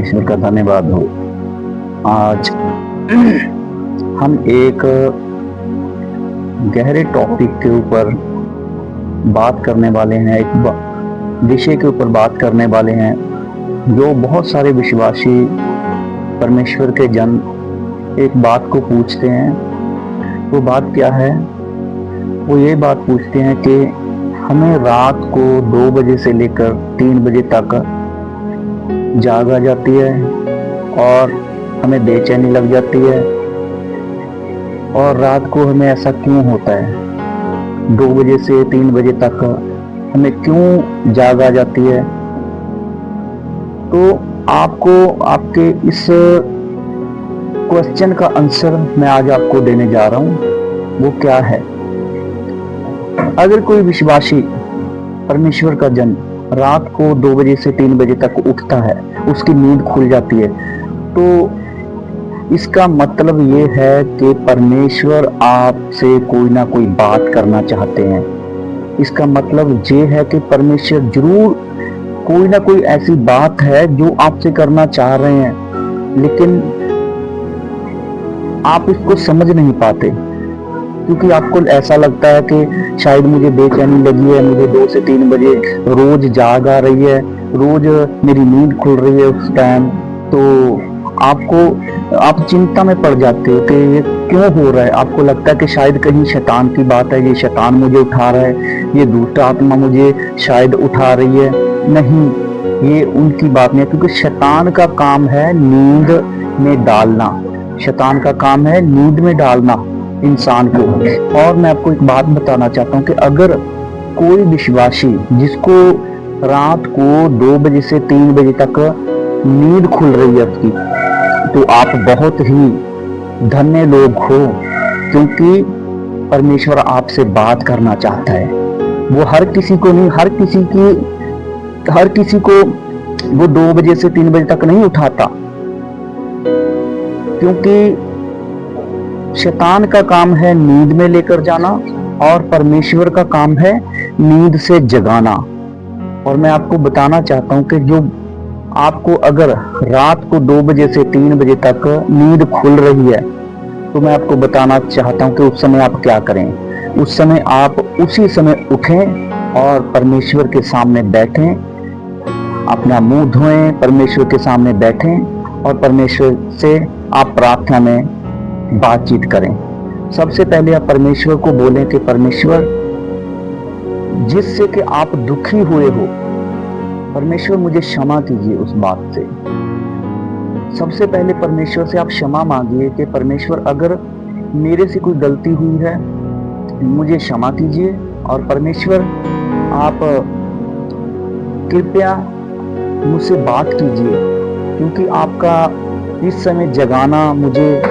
परमेश्वर का धन्यवाद हो। आज हम एक गहरे टॉपिक के ऊपर बात करने वाले हैं, एक विषय के ऊपर बात करने वाले हैं जो बहुत सारे विश्वासी परमेश्वर के जन एक बात को पूछते हैं। वो बात क्या है? वो ये बात पूछते हैं कि हमें रात को 2 बजे से लेकर 3 बजे तक जाग आ जाती है और हमें बेचैनी लग जाती है, और रात को हमें ऐसा क्यों होता है? 2 बजे से 3 बजे तक हमें क्यों जाग आ जाती है? तो आपको आपके इस क्वेश्चन का आंसर मैं आज आपको देने जा रहा हूं। वो क्या है? अगर कोई विश्वासी परमेश्वर का जन रात को 2 बजे से 3 बजे तक उठता है, उसकी नींद खुल जाती है, तो इसका मतलब ये है कि परमेश्वर आपसे कोई ना कोई बात करना चाहते हैं। इसका मतलब ये है कि परमेश्वर जरूर कोई ना कोई ऐसी बात है जो आपसे करना चाह रहे हैं, लेकिन आप इसको समझ नहीं पाते, क्योंकि आपको ऐसा लगता है कि शायद मुझे बेचैनी लगी है, मुझे 2 से 3 बजे रोज जाग आ रही है, रोज मेरी नींद खुल रही है उस टाइम। तो आप चिंता में पड़ जाते हो कि ये क्यों हो रहा है। आपको लगता है कि शायद कहीं शैतान की बात है, ये शैतान मुझे उठा रहा है, ये दुष्ट आत्मा मुझे शायद उठा रही है। नहीं, ये उनकी बात नहीं है, क्योंकि शैतान का काम है नींद में डालना। शैतान का काम है नींद में डालना इंसान को। और मैं आपको एक बात बताना चाहता हूँ कि अगर कोई विश्वासी जिसको रात को 2 बजे से 3 बजे तक नींद खुल रही है उसकी, तो आप बहुत ही धन्य लोग हो, क्योंकि परमेश्वर आपसे बात करना चाहता है। वो हर किसी को नहीं, हर किसी को वो 2 बजे से 3 बजे तक नहीं उठाता, क्योंकि शैतान का काम है नींद में लेकर जाना और परमेश्वर का काम है नींद से जगाना। और मैं आपको बताना चाहता हूं कि जो आपको अगर रात को 2 बजे से 3 बजे तक नींद खुल रही है, तो मैं आपको बताना चाहता हूं कि उस समय आप क्या करें। उस समय आप उसी समय उठें और परमेश्वर के सामने बैठें, अपना मुंह धोएं, परमेश्वर के सामने बैठें और परमेश्वर से आप प्रार्थना में बातचीत करें। सबसे पहले आप परमेश्वर को बोलें कि परमेश्वर, जिससे कि आप दुखी हुए हो, परमेश्वर मुझे क्षमा कीजिए उस बात से। सबसे पहले परमेश्वर से आप क्षमा मांगिए कि परमेश्वर, अगर मेरे से कोई गलती हुई है मुझे क्षमा कीजिए। और परमेश्वर, आप कृपया मुझसे बात कीजिए, क्योंकि आपका इस समय जगाना मुझे,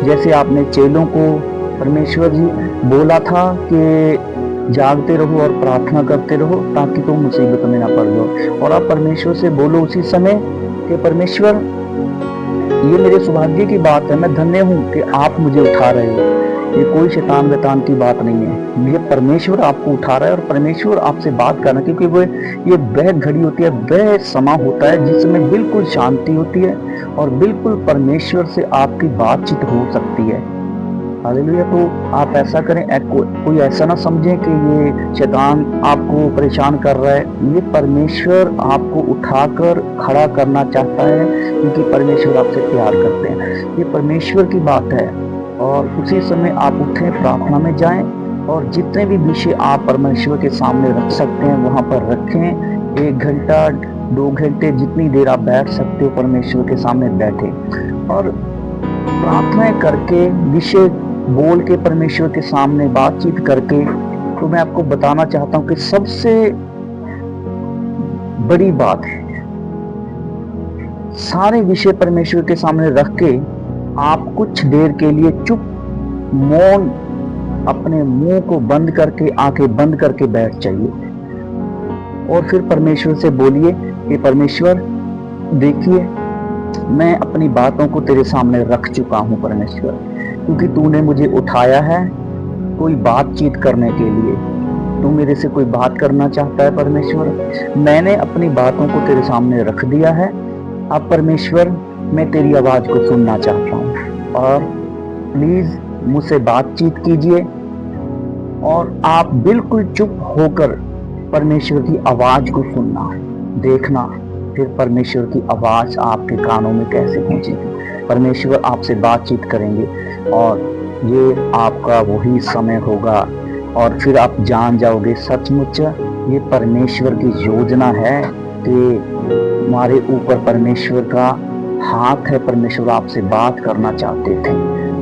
जैसे आपने चेलों को परमेश्वर जी बोला था कि जागते रहो और प्रार्थना करते रहो ताकि तुम मुसीबत में ना पड़ जाओ। और आप परमेश्वर से बोलो उसी समय कि परमेश्वर, ये मेरे सौभाग्य की बात है, मैं धन्य हूँ कि आप मुझे उठा रहे हो। ये कोई शैतान वैतान की बात नहीं है, ये परमेश्वर आपको उठा रहा है और परमेश्वर आपसे बात करना, क्योंकि ये वह घड़ी होती है, वह समा होता है जिस समय बिल्कुल शांति होती है और बिल्कुल परमेश्वर से आपकी बातचीत हो सकती है। हालेलुया। तो आप ऐसा करें, कोई ऐसा ना समझे कि ये शैतान आपको परेशान कर रहा है। ये परमेश्वर आपको उठाकर खड़ा करना चाहता है, क्योंकि परमेश्वर आपसे प्यार करते हैं। ये परमेश्वर की बात है। और उसी समय आप उठें, प्रार्थना में जाएं और जितने भी विषय आप परमेश्वर के सामने रख सकते हैं वहां पर रखें। 1 घंटा 2 घंटे जितनी देर आप बैठ सकते हो परमेश्वर के सामने बैठे और प्रार्थनाएं करके, विषय बोल के, परमेश्वर के सामने बातचीत करके। तो मैं आपको बताना चाहता हूं कि सबसे बड़ी बात है, सारे विषय परमेश्वर के सामने रख के आप कुछ देर के लिए चुप, मौन, अपने मुंह को बंद करके, आंखें बंद करके बैठ जाइए और फिर परमेश्वर से बोलिए कि परमेश्वर, देखिए मैं अपनी बातों को तेरे सामने रख चुका हूं परमेश्वर, क्योंकि तूने मुझे उठाया है कोई बातचीत करने के लिए। तू मेरे से कोई बात करना चाहता है परमेश्वर। मैंने अपनी बातों को तेरे सामने रख दिया है। अब परमेश्वर मैं तेरी आवाज को सुनना चाहता हूँ और प्लीज मुझसे बातचीत कीजिए। और आप बिल्कुल चुप होकर परमेश्वर की आवाज को सुनना, देखना फिर परमेश्वर की आवाज आपके कानों में कैसे पहुंचेगी। परमेश्वर आपसे बातचीत करेंगे और ये आपका वही समय होगा और फिर आप जान जाओगे सचमुच ये परमेश्वर की योजना है कि हमारे ऊपर परमेश्वर का हाथ है। परमेश्वर आपसे बात करना चाहते थे।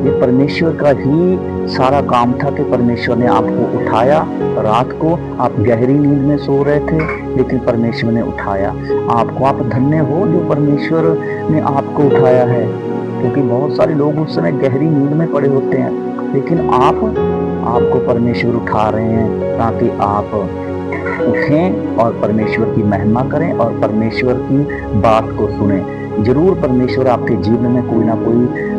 ये परमेश्वर का ही सारा काम था कि परमेश्वर ने आपको उठाया। रात को आप गहरी नींद में सो रहे थे लेकिन परमेश्वर ने उठाया आपको। आप धन्य हो जो परमेश्वर ने आपको उठाया है, क्योंकि बहुत सारे लोग उस समय गहरी नींद में पड़े होते हैं, लेकिन आपको परमेश्वर उठा रहे हैं ताकि आप उठें और परमेश्वर की महिमा करें और परमेश्वर की बात को सुने। जरूर परमेश्वर आपके जीवन में कोई ना कोई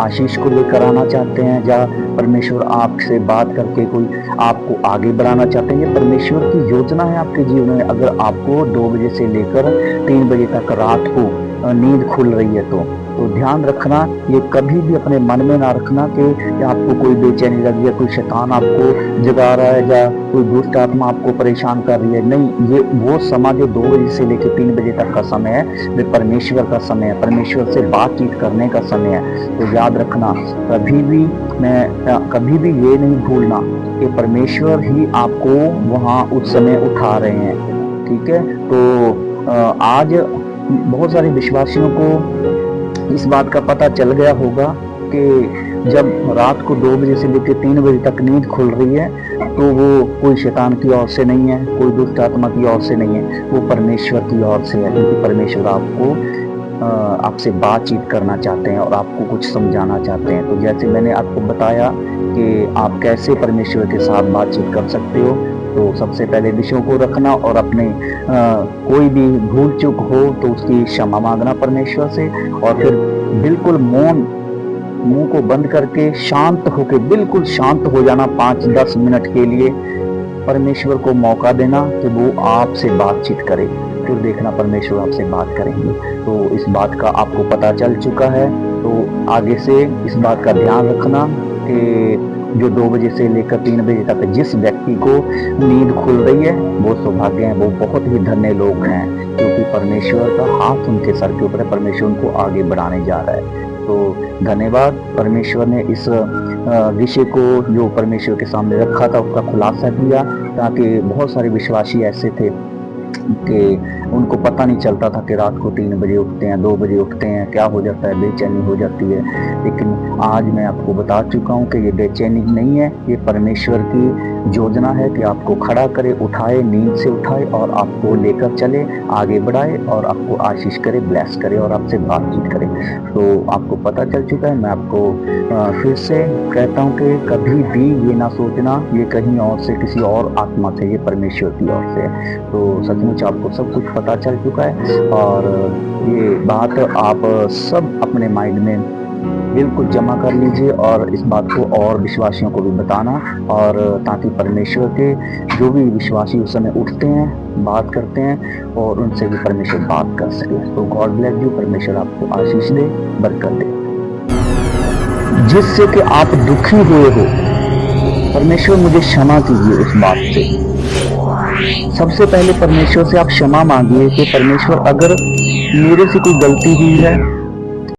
आशीष को लेकर आना चाहते हैं, या परमेश्वर आपसे बात करके कोई आपको आगे बढ़ाना चाहते हैं। ये परमेश्वर की योजना है आपके जीवन में। अगर आपको 2 बजे से लेकर 3 बजे तक रात को नींद खुल रही है तो ध्यान रखना, ये कभी भी अपने मन में ना रखना कि आपको कोई बेचैनी लगी है, कोई शैतान आपको जगा रहा है या कोई दुष्ट आत्मा आपको परेशान कर रही है। नहीं, ये वो समय जो 2 बजे से लेकर 3 बजे तक का समय है वे परमेश्वर का समय है, परमेश्वर से बातचीत करने का समय है। तो याद रखना, कभी भी ये नहीं भूलना कि परमेश्वर ही आपको वहाँ उस समय उठा रहे हैं। ठीक है, तो आज बहुत सारे विश्वासियों को इस बात का पता चल गया होगा कि जब रात को 2 बजे से लेकर 3 बजे तक नींद खुल रही है तो वो कोई शैतान की ओर से नहीं है, कोई दुष्ट आत्मा की ओर से नहीं है, वो परमेश्वर की ओर से है। क्योंकि परमेश्वर आपसे बातचीत करना चाहते हैं और आपको कुछ समझाना चाहते हैं। तो जैसे मैंने आपको बताया कि आप कैसे परमेश्वर के साथ बातचीत कर सकते हो, तो सबसे पहले विषयों को रखना और अपने कोई भी भूल चूक हो तो उसकी क्षमा मांगना परमेश्वर से, और फिर बिल्कुल मुंह को बंद करके शांत होके, बिल्कुल शांत हो जाना 5-10 मिनट के लिए। परमेश्वर को मौका देना कि वो आपसे बातचीत करे, फिर देखना परमेश्वर आपसे बात करेंगे। तो इस बात का आपको पता चल चुका है, तो आगे से इस बात का ध्यान रखना कि जो 2 बजे से लेकर 3 बजे तक जिस व्यक्ति को नींद खुल रही है वो सौभाग्य है, वो बहुत ही धन्य लोग हैं, क्योंकि परमेश्वर का हाथ उनके सर के ऊपर है, परमेश्वर उनको आगे बढ़ाने जा रहा है। तो धन्यवाद, परमेश्वर ने इस विषय को जो परमेश्वर के सामने रखा था उसका खुलासा किया, ताकि बहुत सारे विश्वासी ऐसे थे कि उनको पता नहीं चलता था कि रात को 3 बजे उठते हैं, 2 बजे उठते हैं, क्या हो जाता है, बेचैनी हो जाती है। लेकिन आज मैं आपको बता चुका हूँ कि ये बेचैनी नहीं है, ये परमेश्वर की योजना है कि आपको खड़ा करे, उठाए, नींद से उठाए और आपको लेकर चले, आगे बढ़ाए और आपको आशीष करे, ब्लेस करे और आपसे बातचीत करे। तो आपको पता चल चुका है। मैं आपको फिर से कहता हूँ कि कभी भी ये ना सोचना ये कहीं और से, किसी और आत्मा से, ये परमेश्वर की ओर से है। तो सचमुच आपको सब कुछ पता चल चुका है और ये बात आप सब अपने माइंड में बिल्कुल जमा कर लीजिए और इस बात को और विश्वासियों को भी बताना, और ताकि परमेश्वर के जो भी विश्वासी उस समय उठते हैं, बात करते हैं और उनसे भी परमेश्वर बात कर सके। तो गॉड ब्लेस यू, परमेश्वर आपको आशीष दे, बरकत दे। जिससे कि आप दुखी हुए हो, परमेश्वर मुझे क्षमा कीजिए इस बात से। सबसे पहले परमेश्वर से आप क्षमा मांगिए कि परमेश्वर अगर मेरे से कोई गलती हुई है